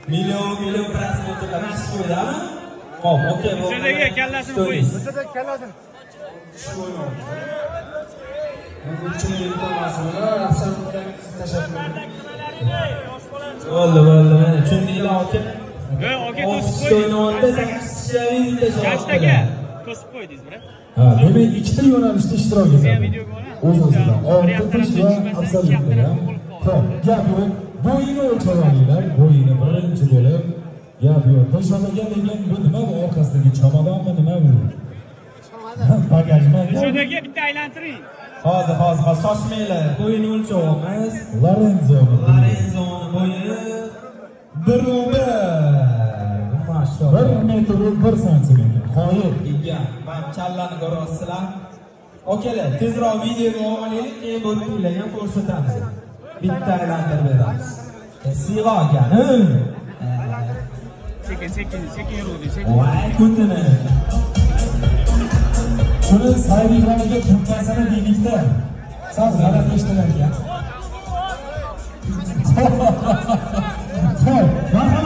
Milyon prosentlar nasıl koydun? Hop, okey. Şuradaki kellasini qo'ying. Şuradaki kellasini. Oldu. Mana tushundinglar aka. Aka to'sib O'yinda 8 Kaçtaga to'sib qo'ydingiz, bura? Ha, demak ikkita yo'nalishda ishtirok etadi. O'z-o'zidan olti tish va absolyutda. Xo'p, gap yo'q. Bo'yini o'lcholinglar, bo'yini birinchi bo'lib gap yo'q. Peshonaga degan bu nima, bu orqasidagi chamadonmi, nima bu? Bagajmi? Shundaga bitta aylantiring. Hozir sochmanglar. Bo'yini o'lchovamiz. Lorenzo bo'yi 1 Maşallah. 1 metr 1 santimetr. Qoyil. Ekan, men challani ko'ryapsizlar. Okalar, tezroq videoga olaylik, keyin bu pullarni ham ko'rsatamiz. Bitta aylantirib beramiz. Sivo ekan. Sekin yuruvdi, sekin. Voy, kutini. Shuni sayriklariga tumpasini deylikda. Sal g'alati eshitilar ekan. Xo'p, marhamat.